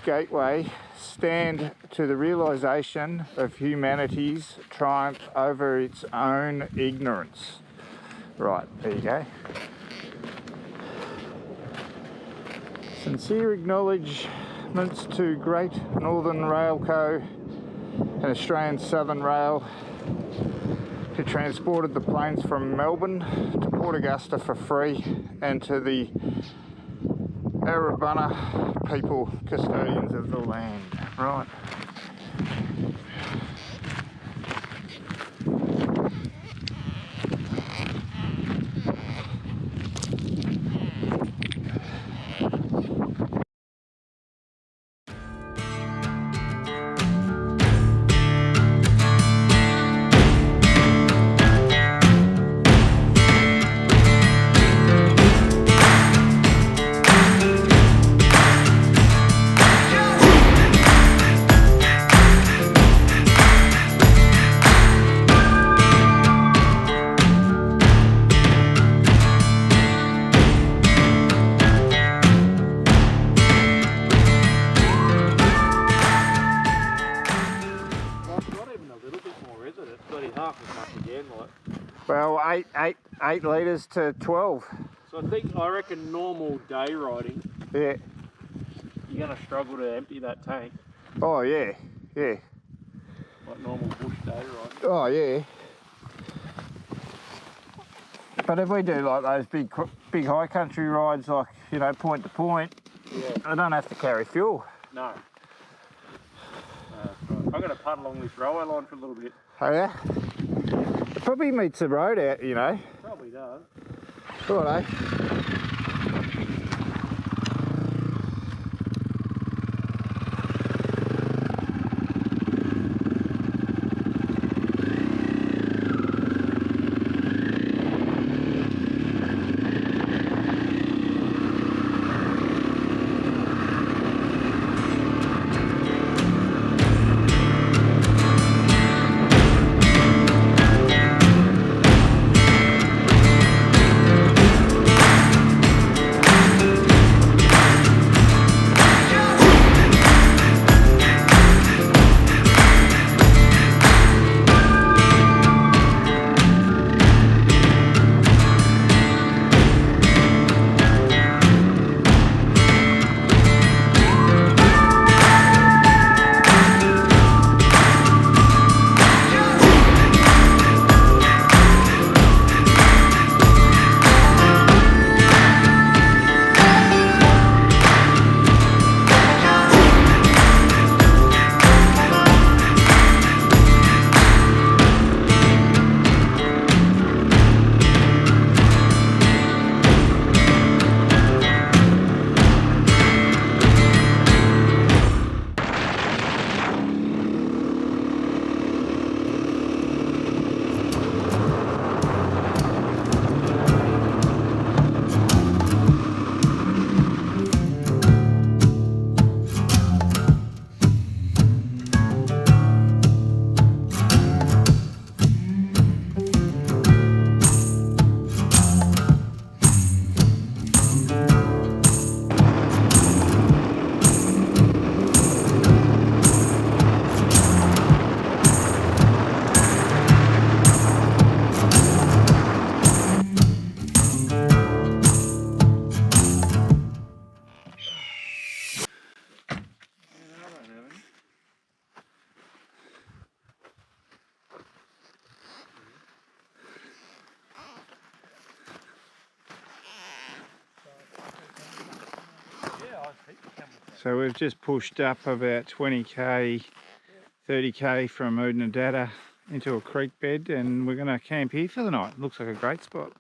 gateway stand to the realization of humanity's triumph over its own ignorance. Right, there you go. Sincere acknowledgements to Great Northern Rail Co. and Australian Southern Rail, who transported the planes from Melbourne to Port Augusta for free, and to the Arabunna people, custodians of the land. Right. Well, 8 litres to 12. So I reckon normal day riding. Yeah. You're going to struggle to empty that tank. Oh yeah, yeah. Like normal bush day riding. Oh yeah. But if we do like those big high country rides, like, you know, point to point, yeah, I don't have to carry fuel. No. Right. I'm going to putt along this railway line for a little bit. Oh yeah? It probably meets the road out, you know. Probably does. Righto. So we've just pushed up about 20k, 30k from Oodnadatta into a creek bed, and we're going to camp here for the night. Looks like a great spot.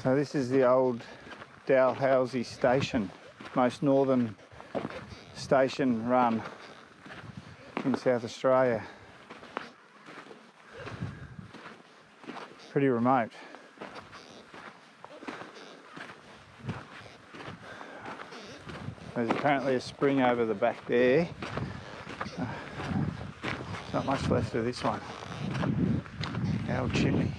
So this is the old Dalhousie station, most northern station run in South Australia. Pretty remote. There's apparently a spring over the back there. Not much left of this one. The old chimney.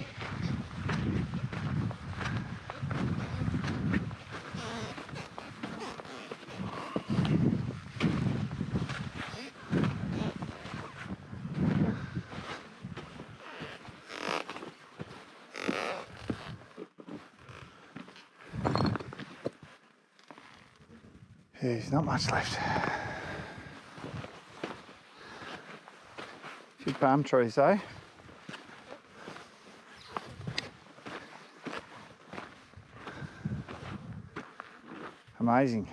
There's not much left. A few palm trees though. Amazing.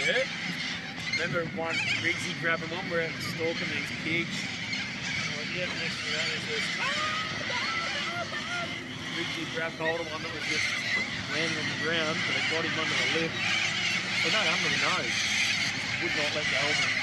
Yeah. Remember one Riggsy grabbing one, we're out stalking these pigs. Like, yeah, next to that there's this. Riggsy grabbed hold of one that was just landing on the ground, but it got him under the lip. But no, under the nose. He would not let go of him.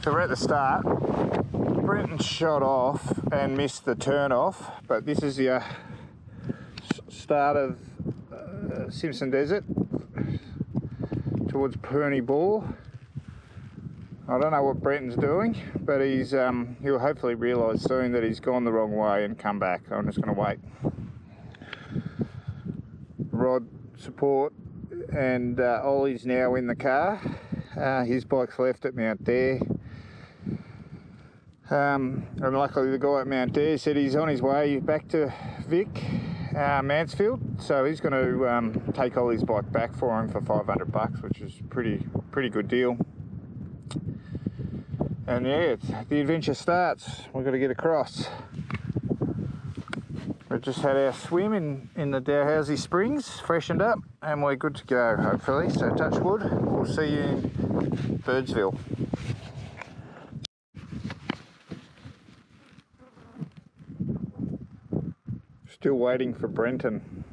So we're at the start. Brenton shot off and missed the turn off, but this is the start of Simpson Desert towards Perny Ball. I don't know what Brenton's doing, but he'll hopefully realise soon that he's gone the wrong way and come back. I'm just going to wait. Rod support and Ollie's now in the car. His bike's left at Mount Dare. And luckily the guy at Mount Dare said he's on his way back to Vic Mansfield, so he's going to take Ollie's bike back for him for $500, which is pretty good deal. And yeah, the adventure starts. We've got to get across. We've just had our swim in the Dalhousie Springs, freshened up, and we're good to go, hopefully. So touch wood, we'll see you in Birdsville. Still waiting for Brenton.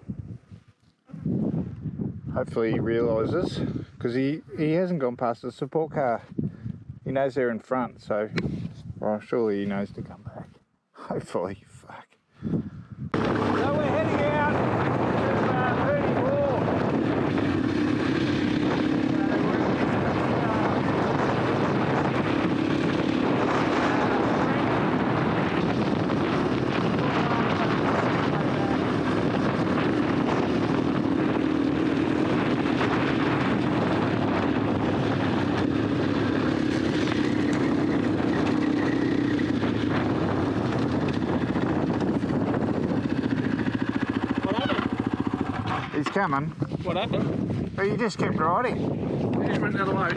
Hopefully he realises, because he hasn't gone past the support car. He knows they're in front, so well, surely he knows to come back. Hopefully, fuck. So we're heading out to 34. He's coming. What happened? But you just kept riding. He just went the other way.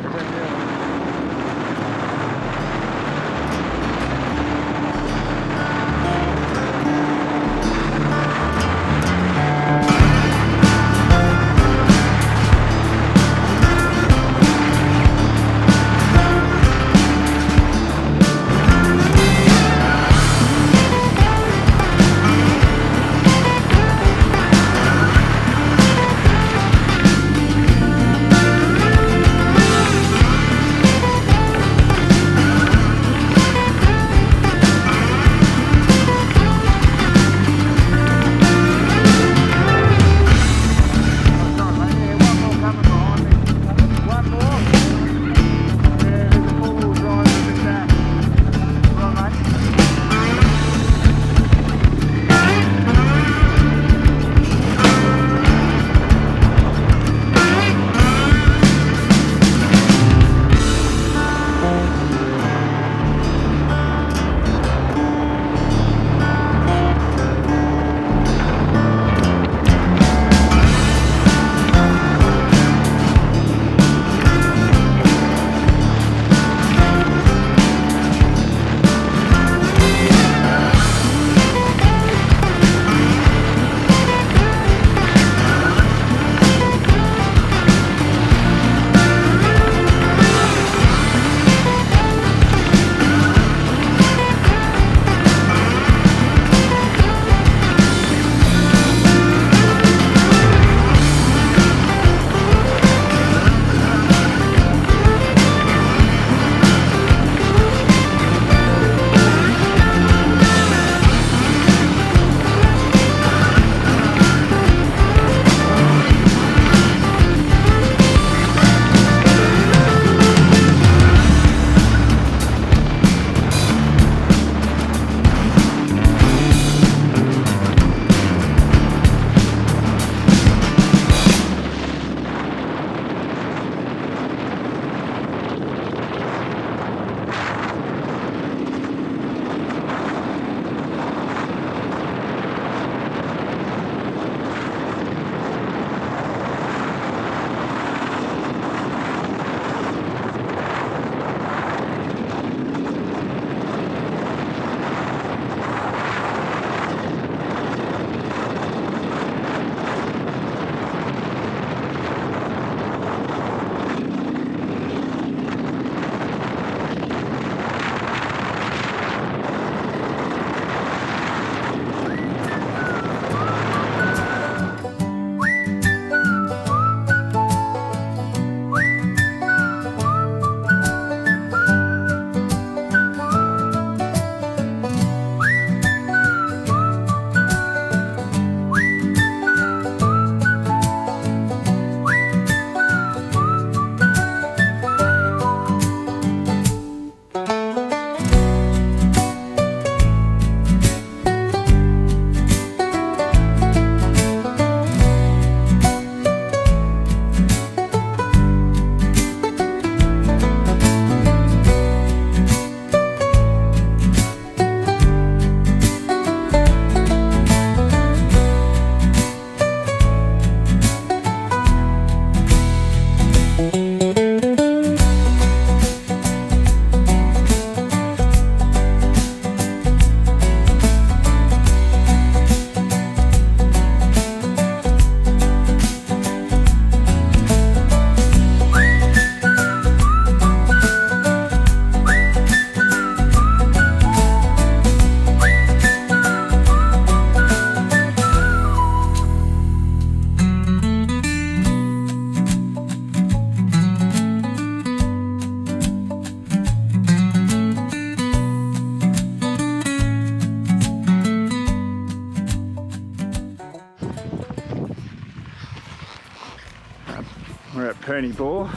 We're at Perny Bore.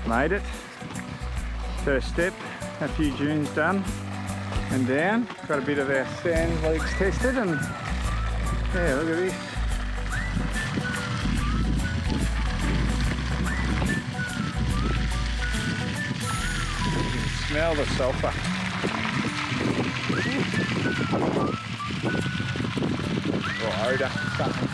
Made it. First step, a few dunes done and down. Got a bit of our sand leaks tested, and yeah, look at this. You can smell the sulphur. Or odour, something.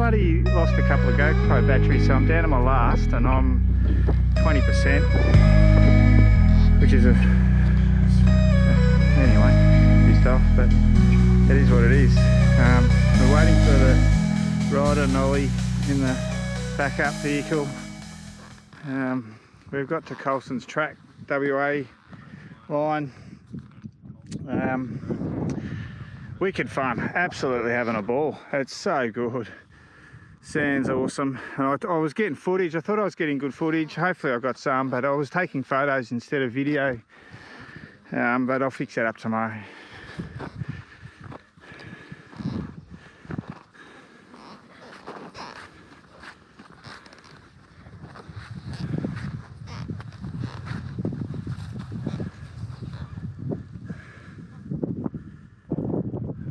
bloody lost a couple of GoPro batteries, so I'm down to my last and I'm 20%, which is anyway, pissed off, but it is what it is. We're waiting for the rider Nolly in the backup vehicle. We've got to Colson's track, WA line. Wicked fun, absolutely having a ball. It's so good. Sand's awesome. I was getting footage. I thought I was getting good footage. Hopefully I got some, but I was taking photos instead of video. But I'll fix that up tomorrow.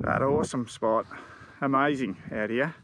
That awesome spot. Amazing out here.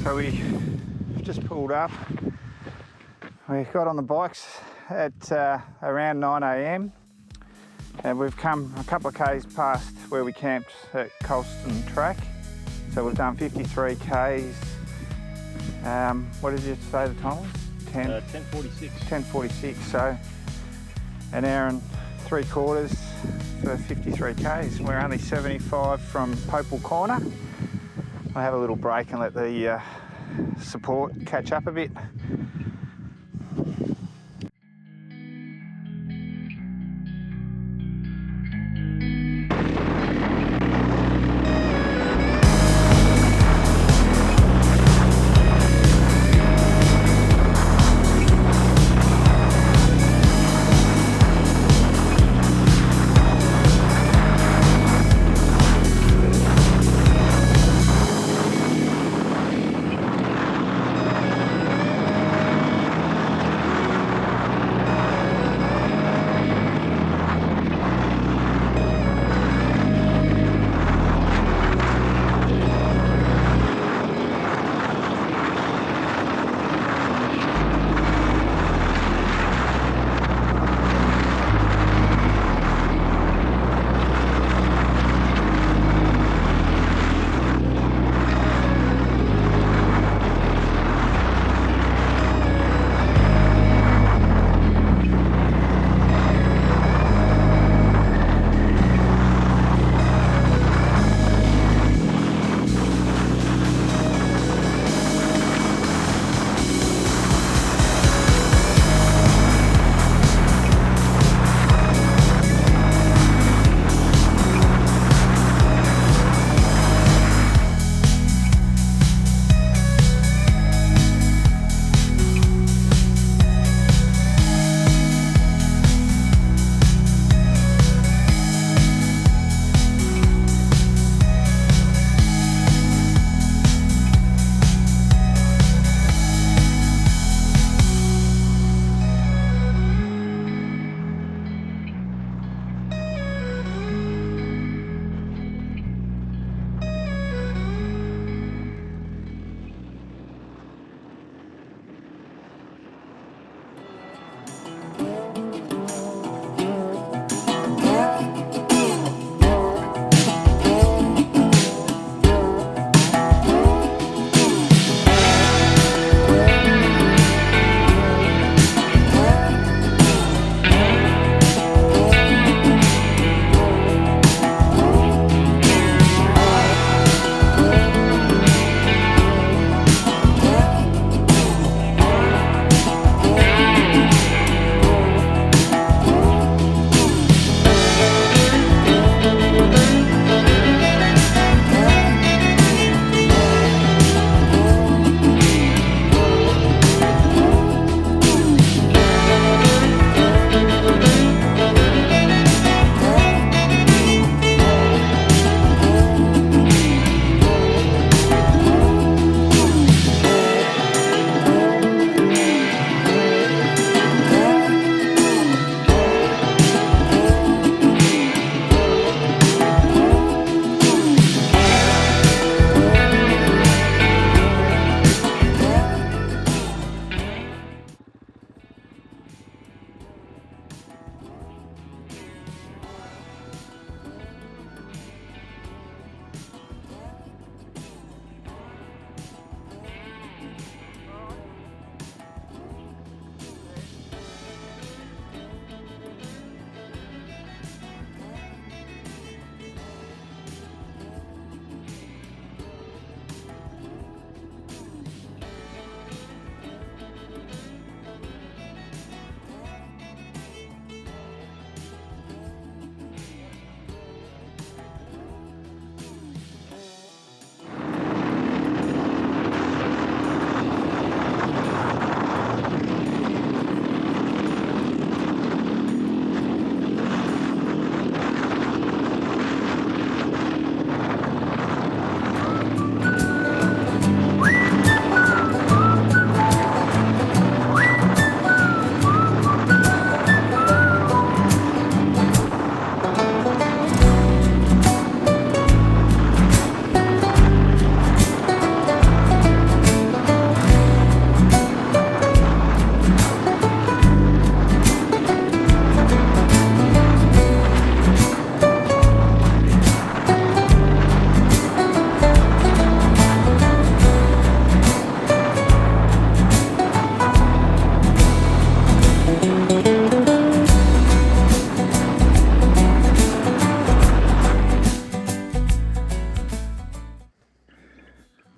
So we just pulled up. We got on the bikes at around 9 AM and we've come a couple of k's past where we camped at Colston track. So we've done 53 k's. What did you say the time was? 10:46. 10:46. So an hour and 3/4 for 53 k's. We're only 75 from Popal Corner. I'll have a little break and let the support catch up a bit.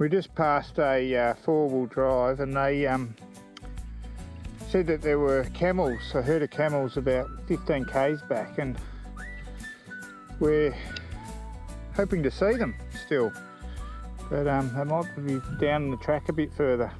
We just passed a four-wheel drive, and they said that there were camels. I heard of camels about 15 k's back, and we're hoping to see them still, but they might be down the track a bit further.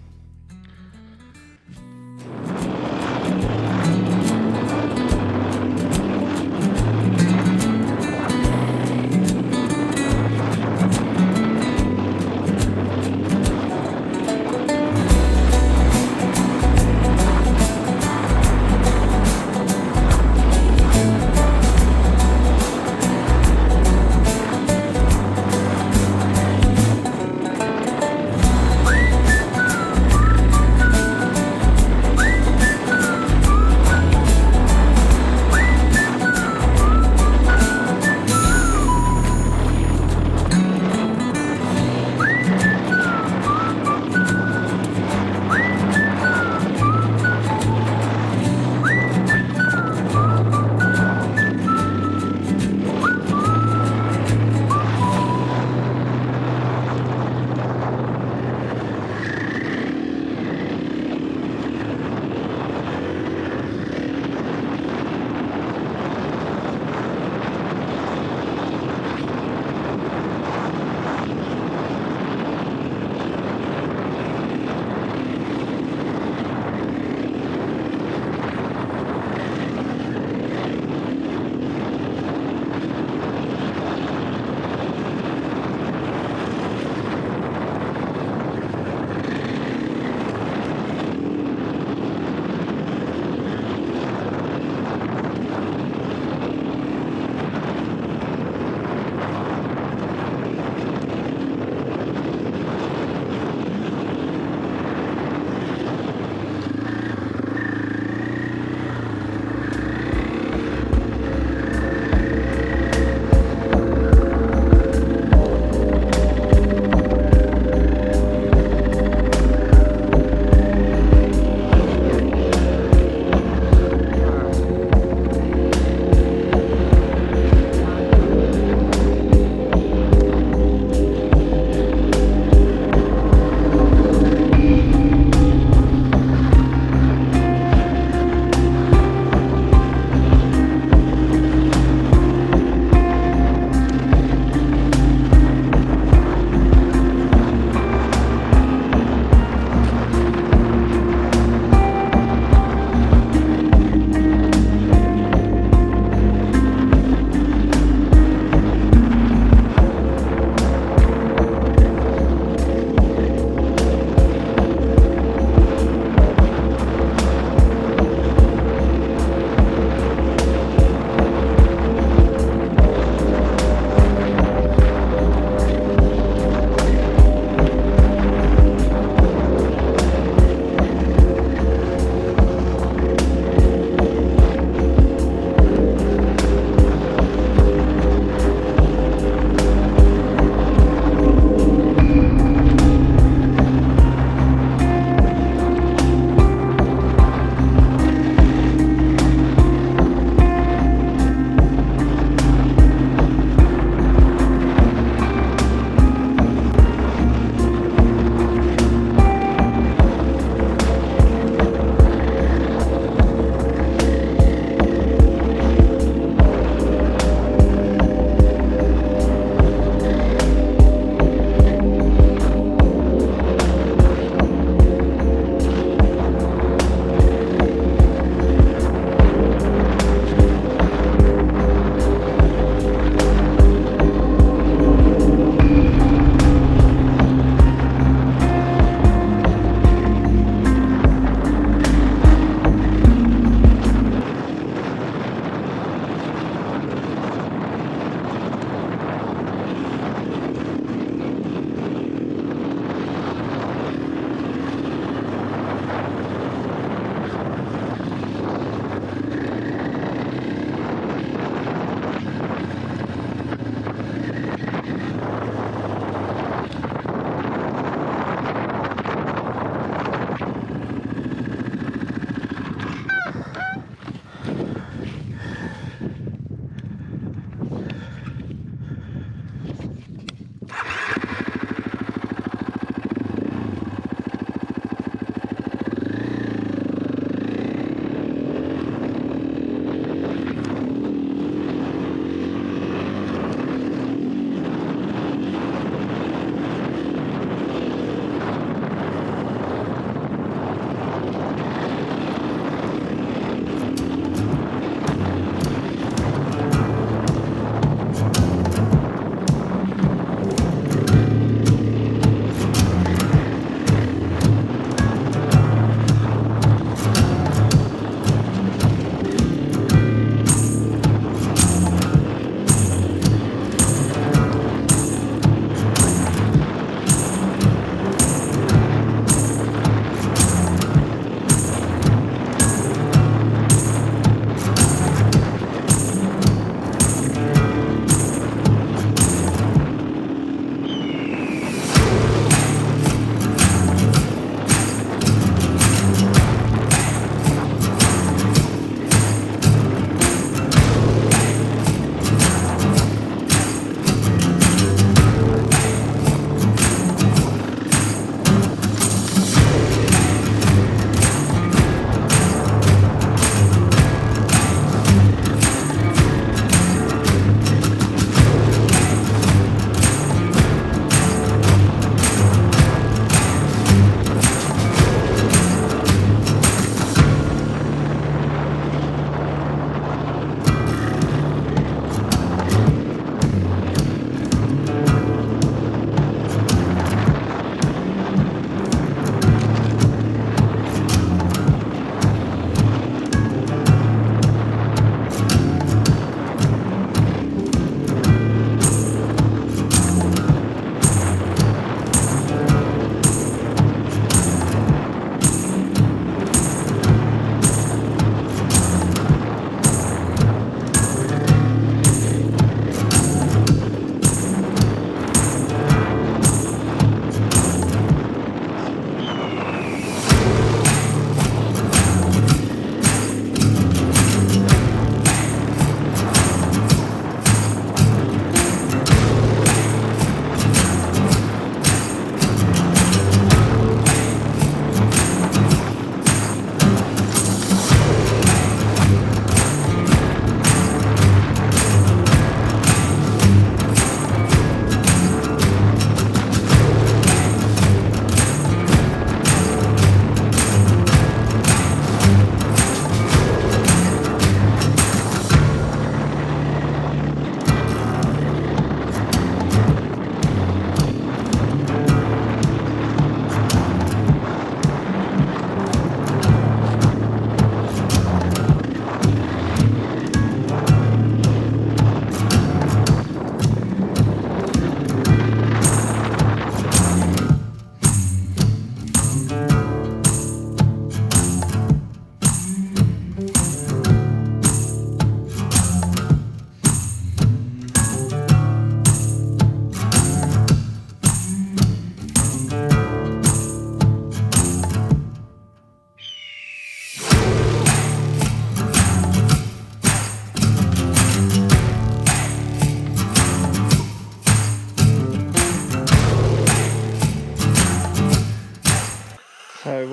So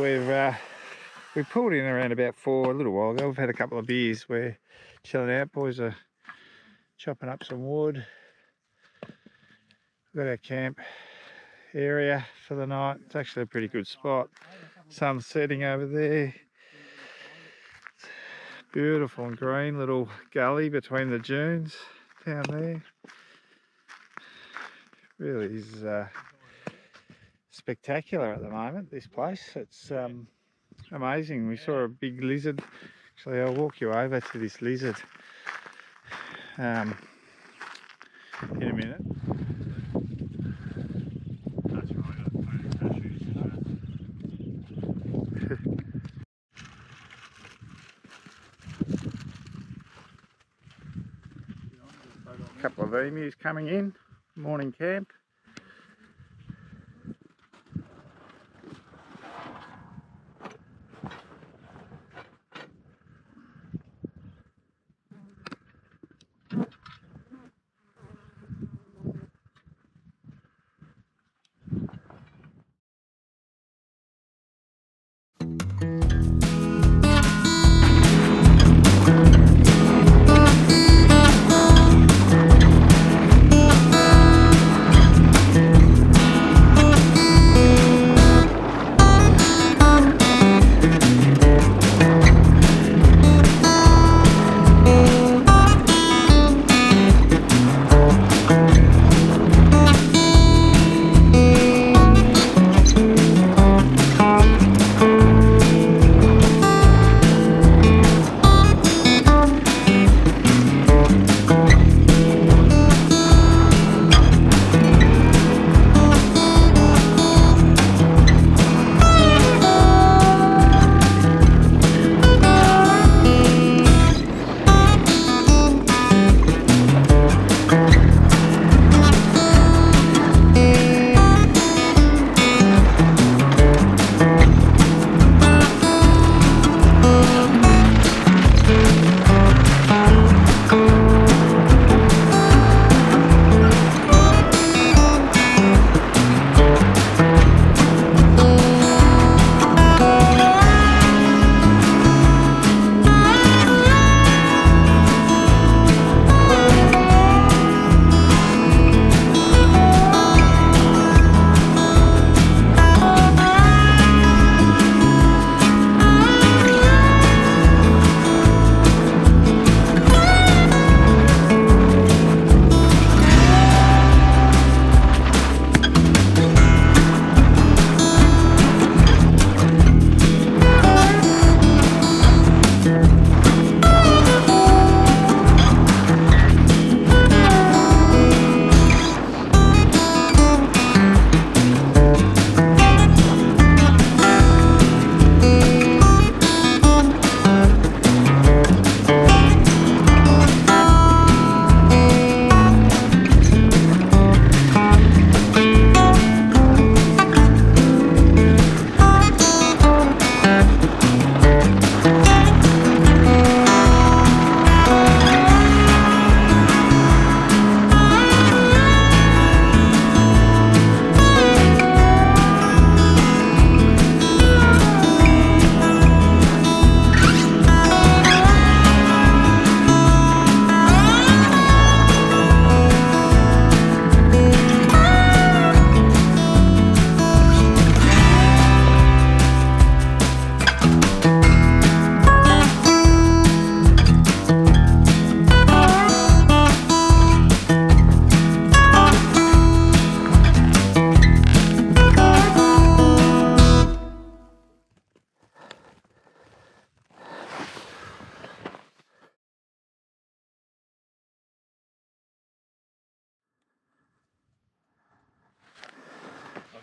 we pulled in around about 4 a little while ago. We've had a couple of beers. We're chilling out. Boys are chopping up some wood. We've got our camp area for the night. It's actually a pretty good spot. Sun's setting over there. Beautiful and green little gully between the dunes down there. Really is spectacular at the moment, this place. It's amazing. We saw a big lizard. Actually, I'll walk you over to this lizard in a minute. A couple of emus coming in, morning camp.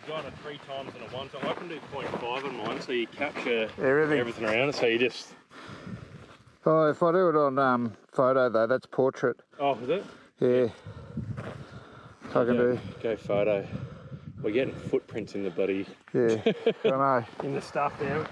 Got it 3 times in a one, so I can do 0.5 on mine, so you capture Everything around it, so you just... Oh, if I do it on photo though, that's portrait. Oh, is it? Yeah. So I can do. Go photo. We're getting footprints in the bloody... Yeah, I know. in the stuff there.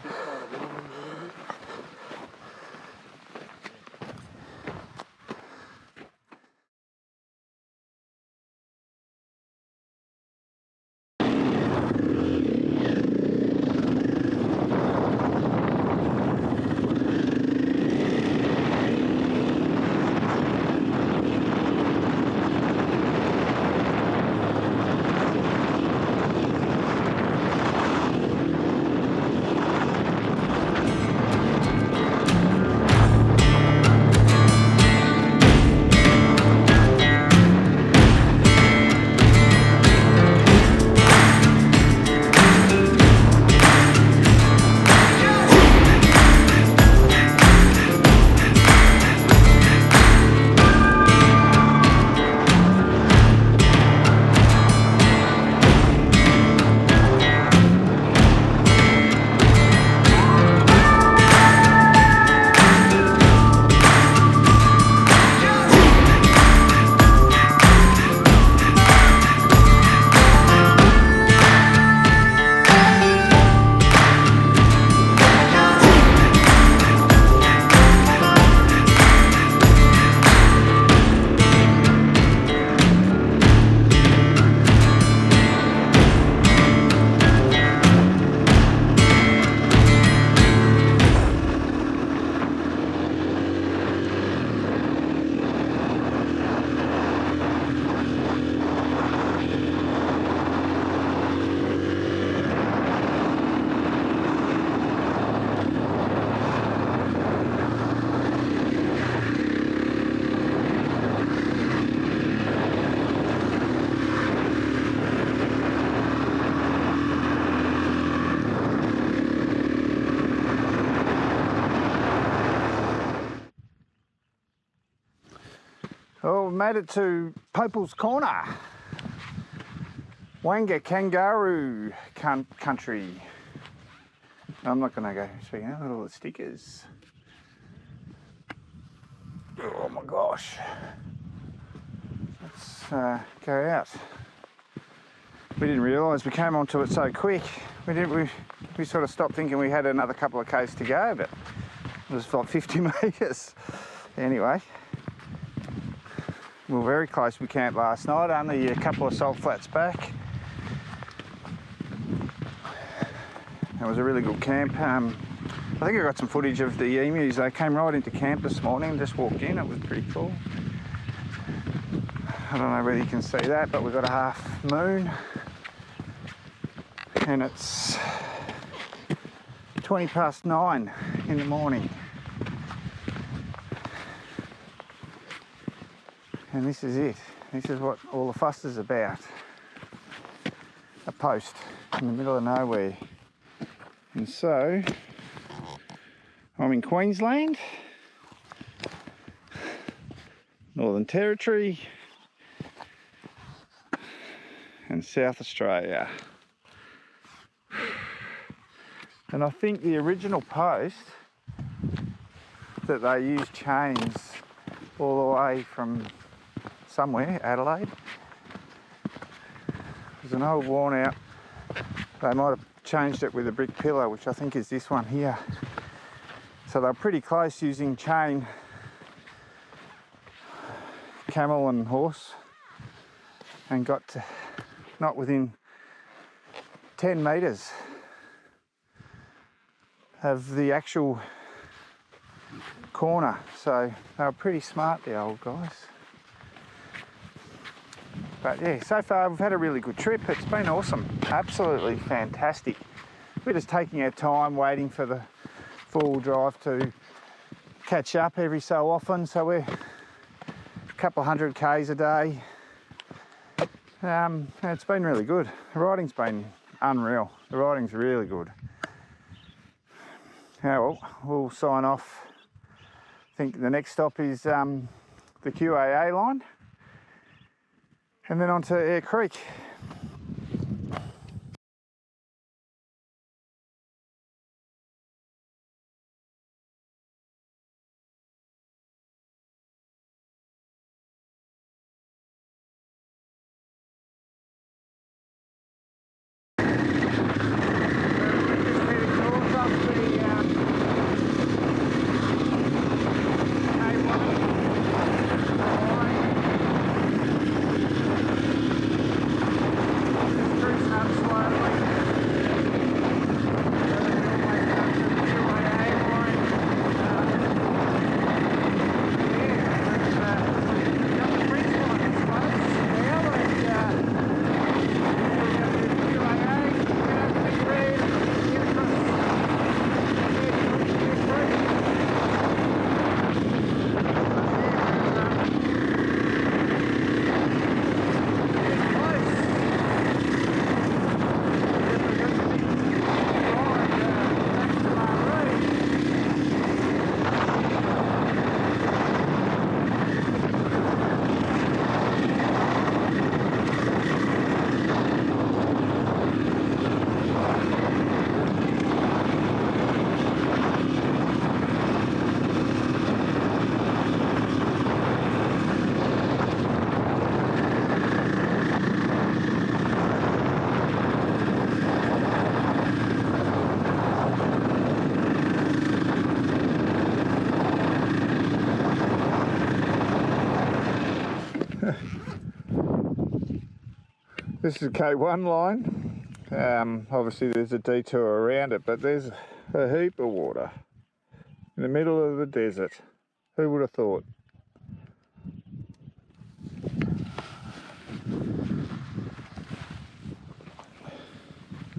made it to Popel's Corner. Wanga Kangaroo Country. I'm not going to go speaking out, look at all the stickers. Oh my gosh. Let's go out. We didn't realise we came onto it so quick. We sort of stopped thinking we had another couple of k's to go, but it was like 50 metres. Anyway, we were very close. We camped last night, only a couple of salt flats back. It was a really good camp. I think I got some footage of the emus. They came right into camp this morning and just walked in. It was pretty cool. I don't know whether you can see that, but we've got a half moon. And it's 9:20 in the morning. And this is it. This is what all the fuss is about. A post in the middle of nowhere. And so, I'm in Queensland, Northern Territory, and South Australia. And I think the original post that they used chains all the way from somewhere, Adelaide. There's an old worn out, they might have changed it with a brick pillar, which I think is this one here. So they're pretty close using chain, camel and horse, and got to not within 10 metres of the actual corner. So they were pretty smart, the old guys. But yeah, so far we've had a really good trip. It's been awesome, absolutely fantastic. We're just taking our time waiting for the four-wheel drive to catch up every so often. So we're a couple of 100 k's a day. And it's been really good. The riding's been unreal. The riding's really good. Yeah, well, we'll sign off. I think the next stop is the QAA line. And then on to Air Creek. This is K1 line. Obviously there's a detour around it, but there's a heap of water in the middle of the desert. Who would have thought?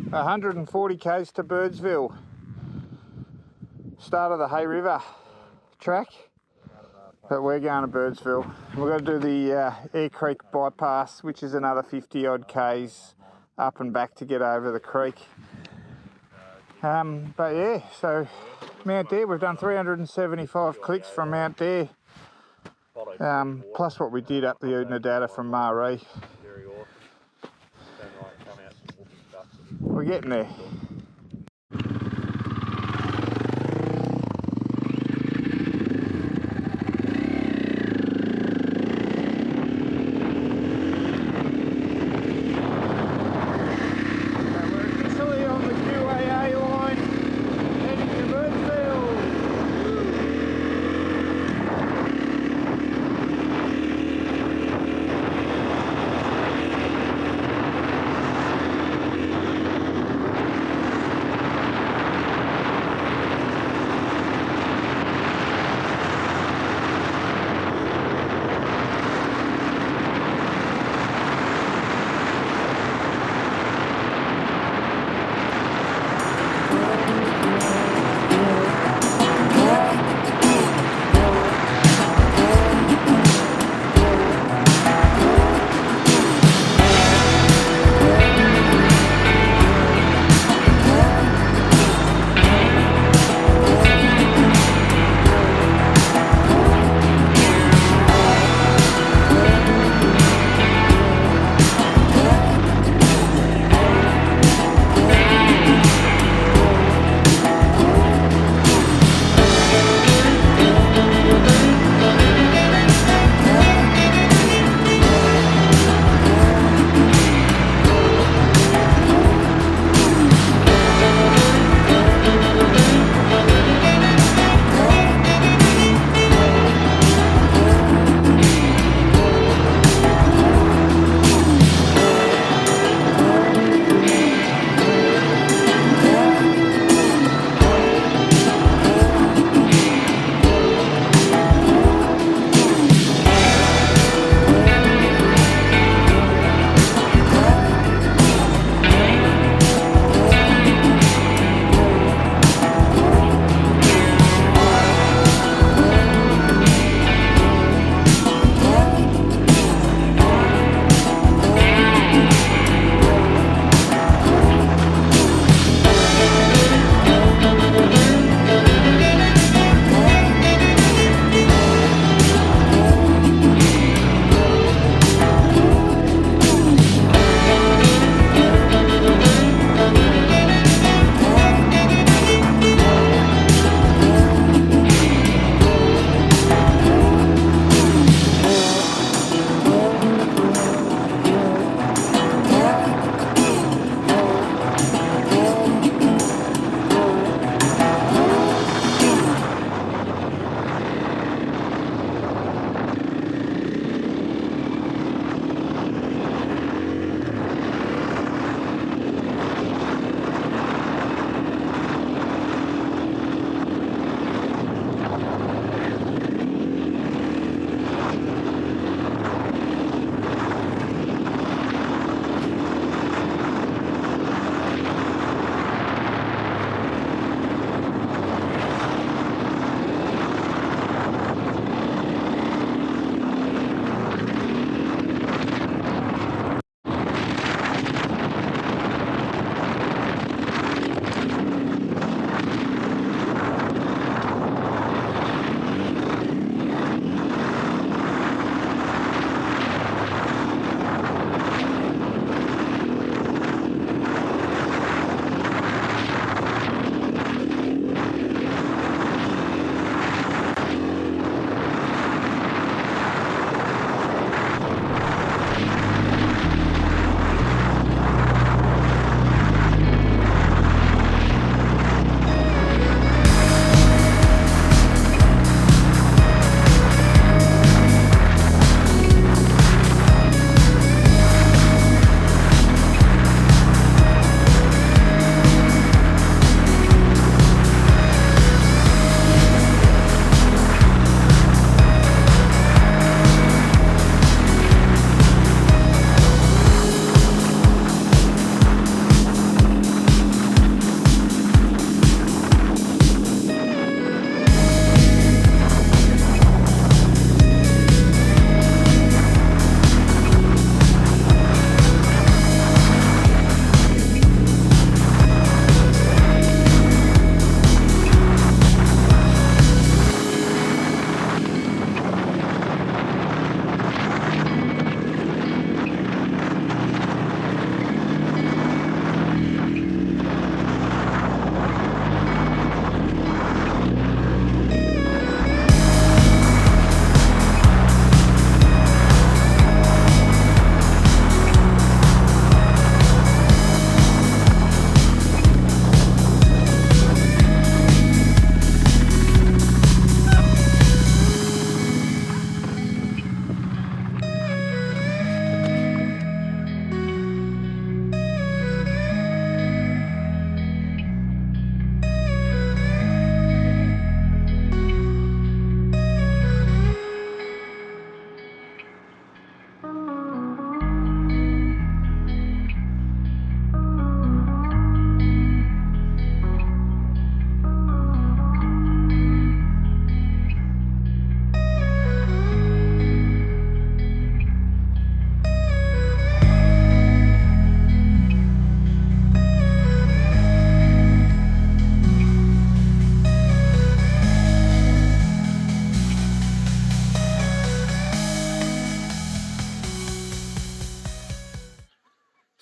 A 140 k's to Birdsville. Start of the Hay River track. But we're going to Birdsville. We're going to do the Air Creek bypass, which is another 50 odd k's up and back to get over the creek. But yeah, so Mount Dare, we've done 375 clicks from Mount Dare plus what we did up the Oodnadatta from Marree. We're getting there.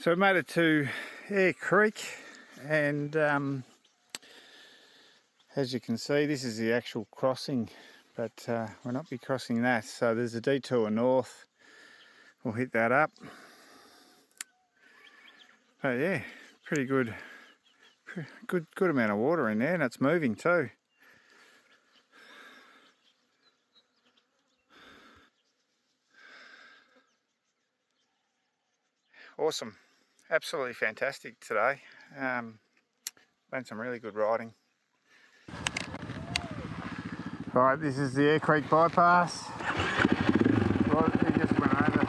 So we made it to Air Creek, and as you can see, this is the actual crossing, but we'll not be crossing that. So there's a detour north. We'll hit that up. But yeah, pretty good, good amount of water in there, and it's moving too. Awesome, absolutely fantastic today. Done some really good riding. Right, this is the Air Creek bypass. Right, we just went over.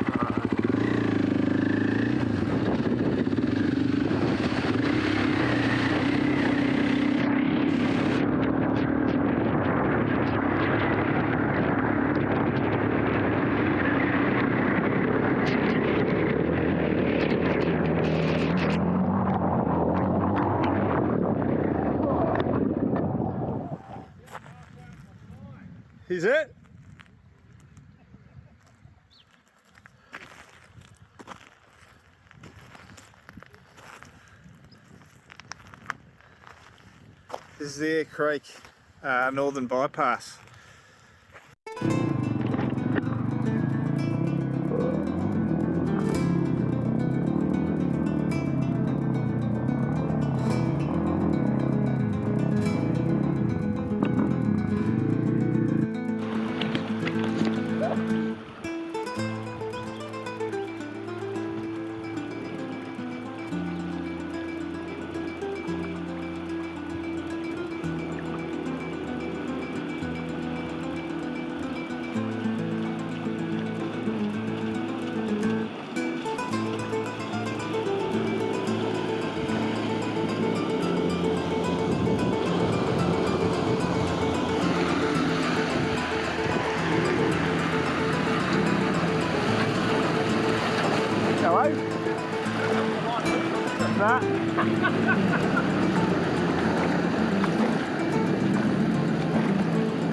Is it? This is the Air Creek northern bypass. Hello? Nah.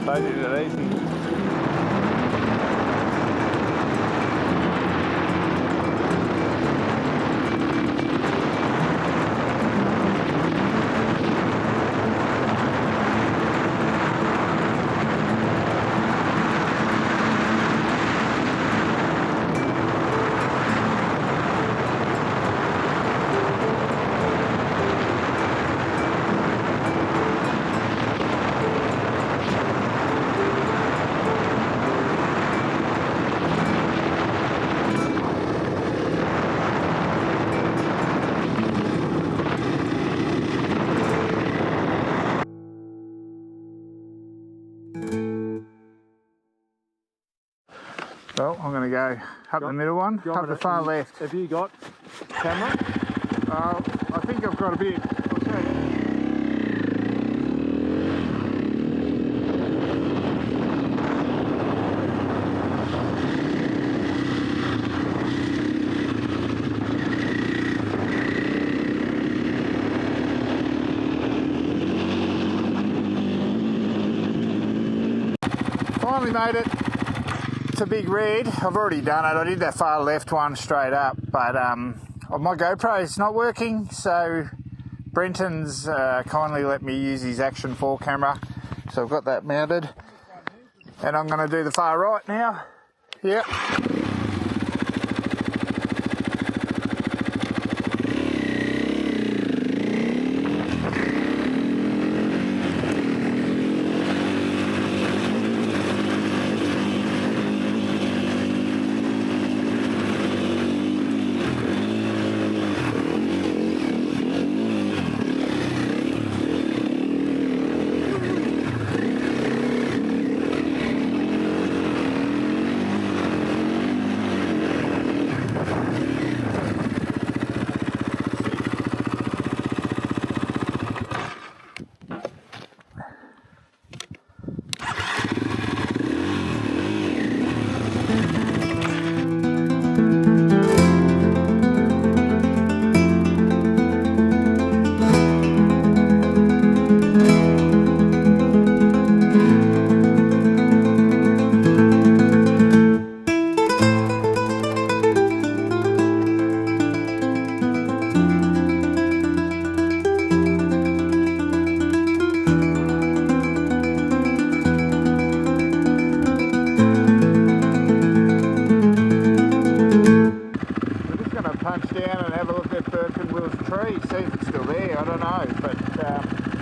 They did it easy. Well, I'm going to go up the middle one, up the far left. Have you got camera? I think I've got a bit. I'll show you. Finally made it. It's a big red. I've already done it. I did that far left one straight up, but my GoPro's not working, so Brenton's kindly let me use his Action 4 camera, so I've got that mounted, and I'm going to do the far right now. Yep.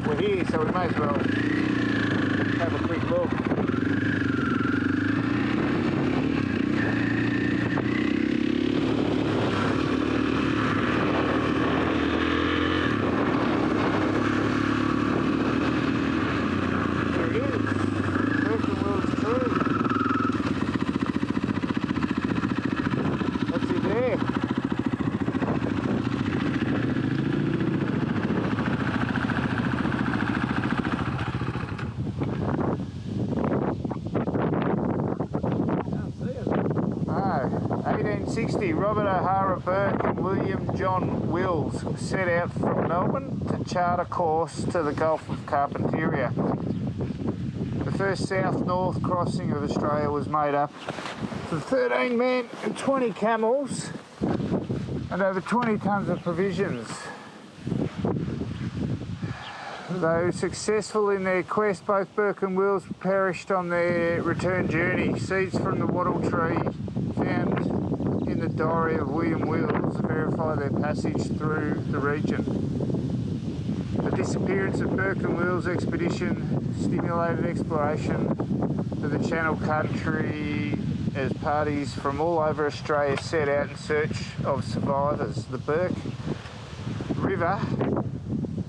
we're here, so we may as well have a quick look. Robert O'Hara Burke and William John Wills set out from Melbourne to chart a course to the Gulf of Carpentaria. The first south-north crossing of Australia was made up of 13 men and 20 camels and over 20 tonnes of provisions. Though successful in their quest, both Burke and Wills perished on their return journey. Seeds from the wattle tree found in the diary of William Wills verify their passage through the region. The disappearance of Burke and Wills' expedition stimulated exploration of the Channel country as parties from all over Australia set out in search of survivors. The Burke River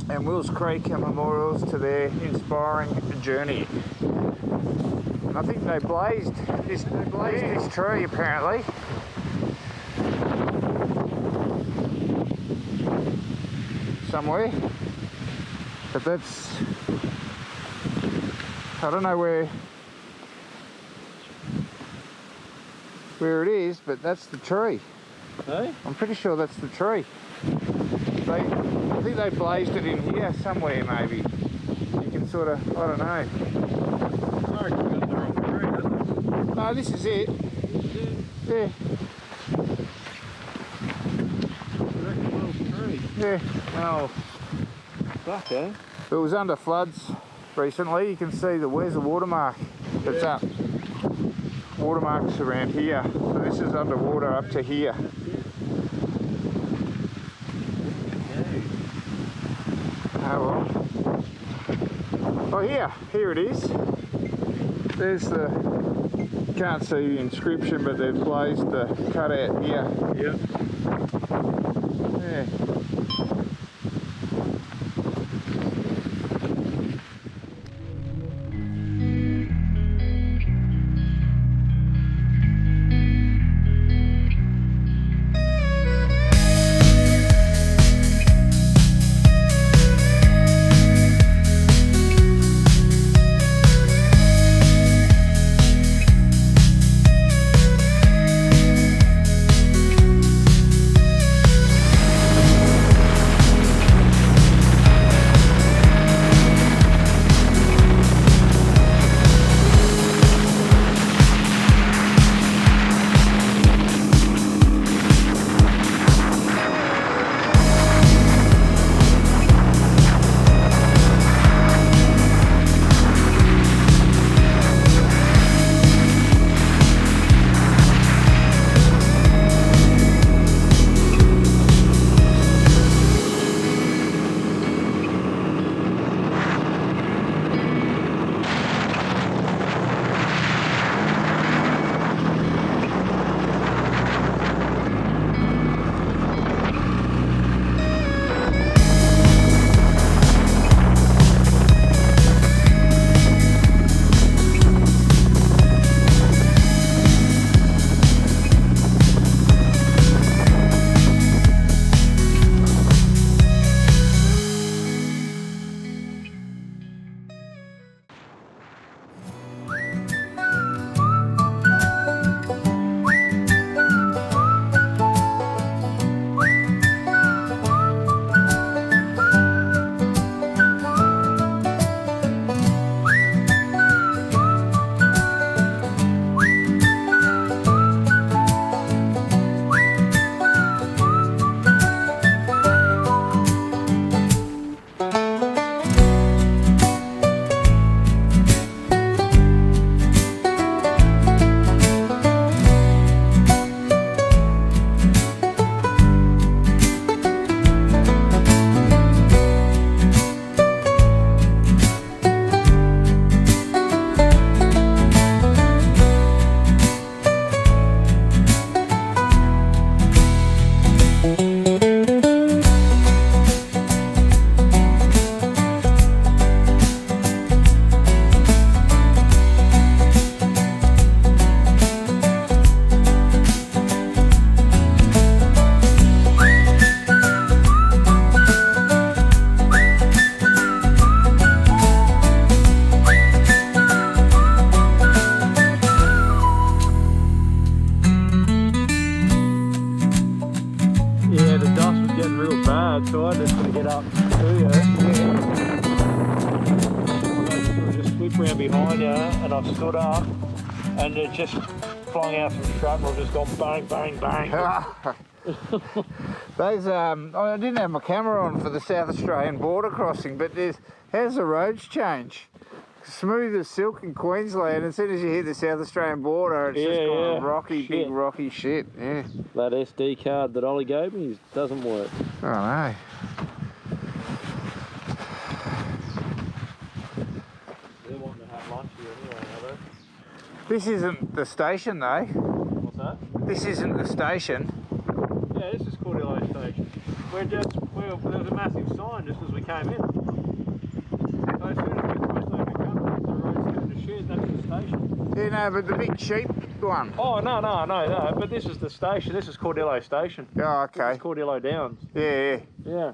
and Wills Creek are memorials to their inspiring journey. And I think they blazed this tree apparently. Somewhere, but that's, I don't know where it is, but that's the tree. Hey? I'm pretty sure that's the tree. I think they blazed it in here somewhere maybe. You can sort of, I don't know. I reckon we got the wrong tree, hasn't it? No, this is it. Yeah. Yeah. Oh, fuck, eh? It was under floods recently. You can see where's the watermark that's up. Watermarks around here. So this is underwater up to here. Oh well. Oh here it is. There's the, can't see the inscription, but they've blazed the cutout here. Yep. Yeah. behind you, and I've stood up, and it just flung out some shrapnel, just gone bang, bang, bang. Those, I didn't have my camera on for the South Australian border crossing, but how's the roads change? Smooth as silk in Queensland. As soon as you hit the South Australian border, it's just gone rocky, big rocky shit. Yeah. That SD card that Ollie gave me doesn't work. Oh no. They're wanting to have lunch here anyway, are they? This isn't the station though. What's that? This isn't the station. Yeah, this is Cordillo Station. There was a massive sign just as we came in. So as soon as we crossed over the road's going to shed, that's the station. Yeah, no, but the big sheep one. Oh, no, but this is the station. This is Cordillo Station. Oh, okay. This is Cordillo Downs. Yeah. Yeah.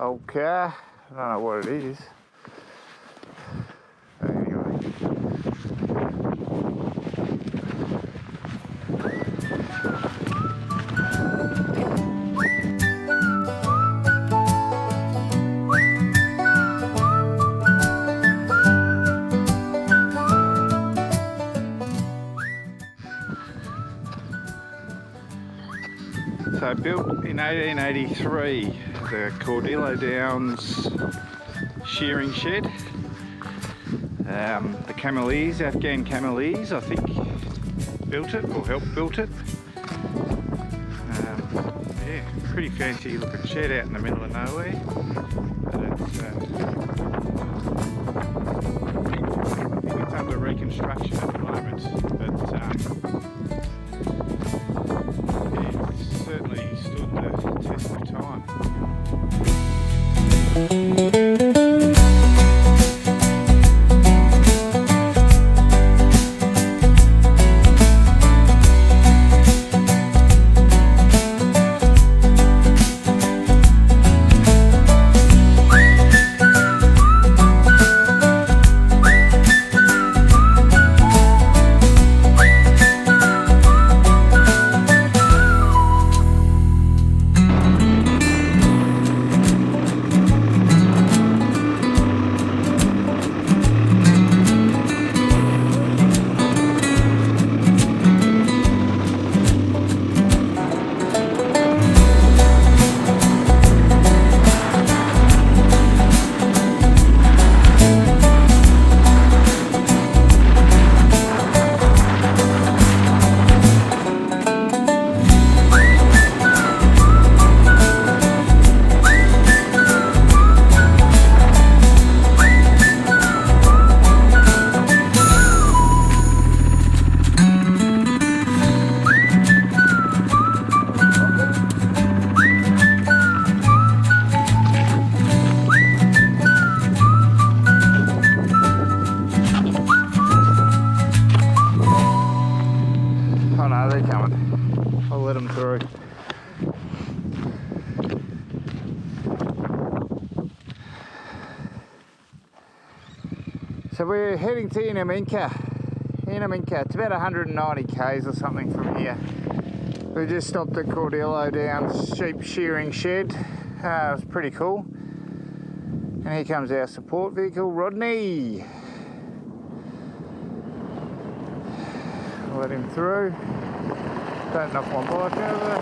Old car. I don't know what it is. But anyway. So built in 1883, the Cordillo Downs shearing shed. The Camelees, Afghan Camelees, I think, built it or helped build it. Yeah, pretty fancy looking shed out in the middle of nowhere. But it's, I think it's under reconstruction at the moment. But certainly stood the test of time. So we're heading to Inaminka. It's about 190 k's or something from here. We just stopped at Cordillo Downs sheep shearing shed. It was pretty cool. And here comes our support vehicle, Rodney. Let him through. Don't knock my bike over.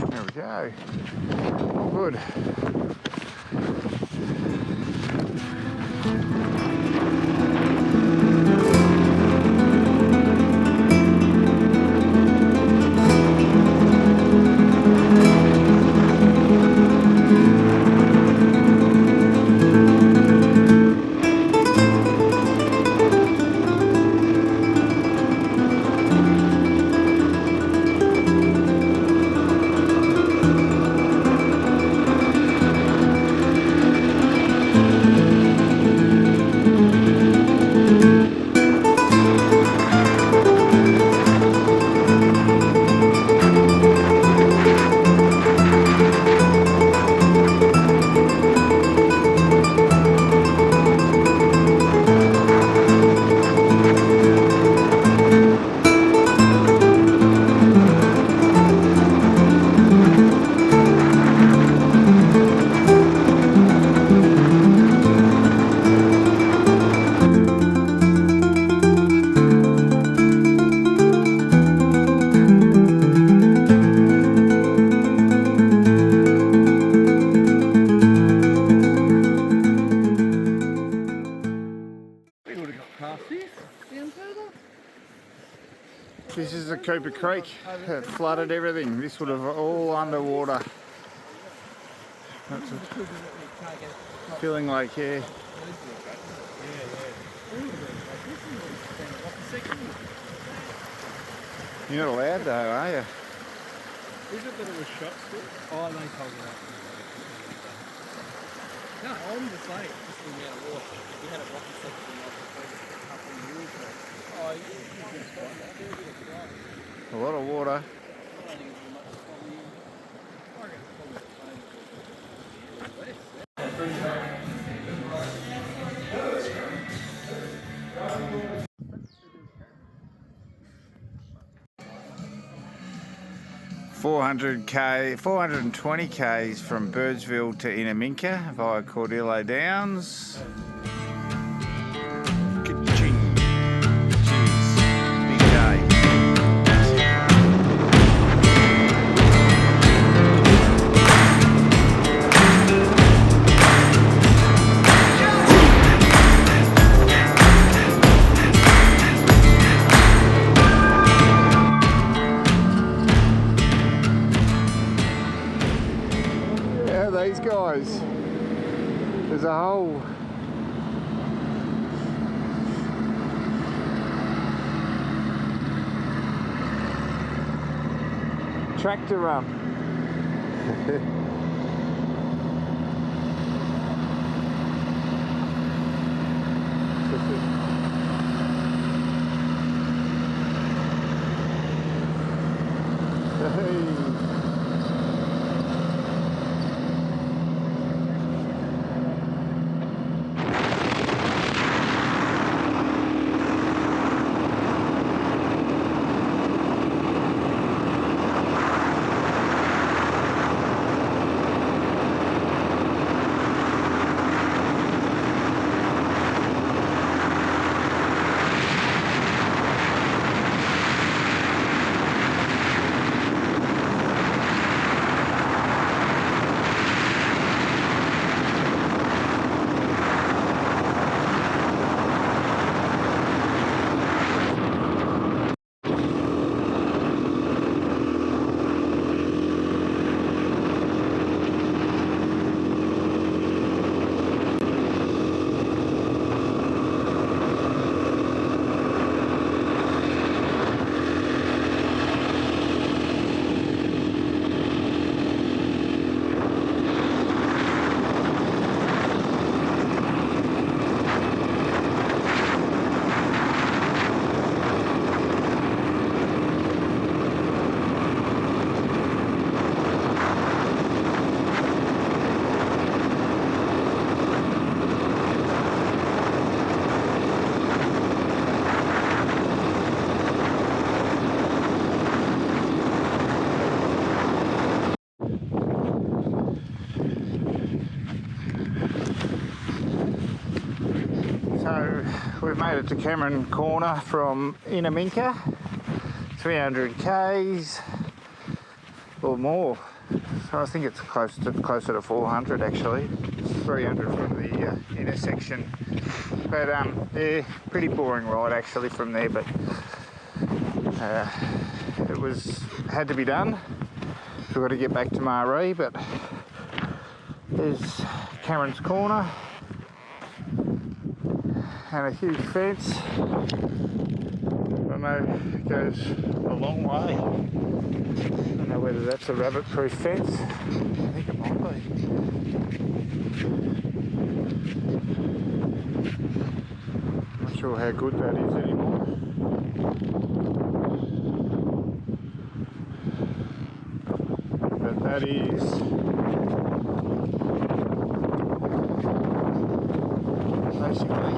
There we go. All good. Sherpa Creek that flooded everything. This would have all underwater. That's feeling like, yeah. You're not allowed though, are you? Is it that it was shot still? Oh, they told me that. No, I'm just saying, just the amount of water. We had a rocky section like a couple of years ago. Oh, yeah, it's fine. There's a bit of dry. A lot of water. I don't think it's as much as probably, I reckon it's probably the same as less. 420 k's from Birdsville to Inaminka via Cordillo Downs. Ka-ching. Cheers. Big day. These guys, there's a whole tractor run. So we've made it to Cameron Corner from Inaminka, 300 k's or more. So I think it's closer to 400 actually. It's 300 from the intersection. But yeah, pretty boring ride actually from there. But it had to be done. We've got to get back to Marree, but there's Cameron's Corner. And a huge fence. I know it goes a long way. I don't know whether that's a rabbit-proof fence. I think it might be. Not sure how good that is anymore. But that is basically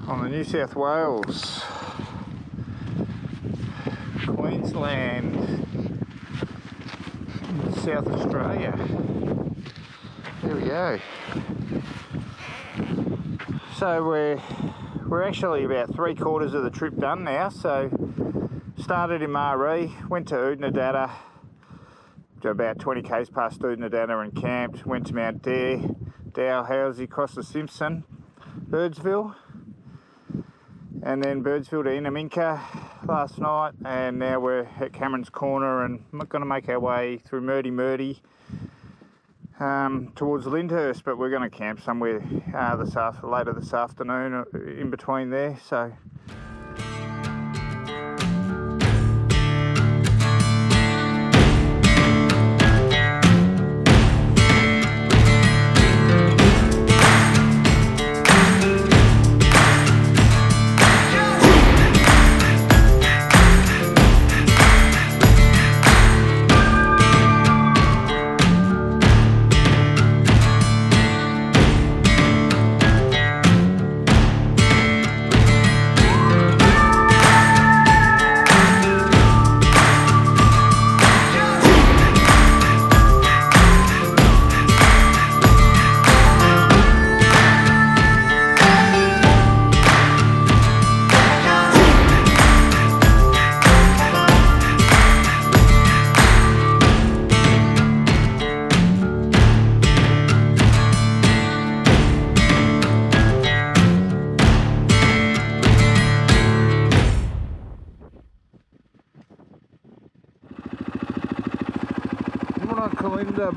on the New South Wales, Queensland, South Australia. There we go. So we're actually about 3/4 of the trip done now. So started in Marree, went to Oodnadatta, to about 20 k's past Oodnadatta and camped, went to Mount Dalhousie, crossed the Simpson, Birdsville, and then Birdsville to Inaminka last night, and now we're at Cameron's Corner and going to make our way through Marree towards Lyndhurst, but we're going to camp somewhere later this afternoon in between there. So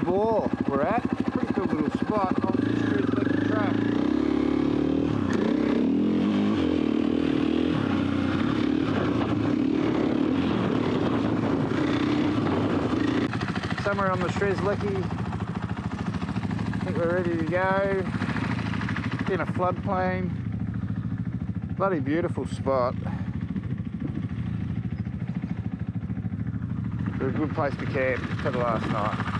Ball we're at, pretty cool little spot off the Birdsville track. Somewhere on the Strzelecki. I think we're ready to go. In a floodplain. Bloody beautiful spot. It's a good place to camp for the last night.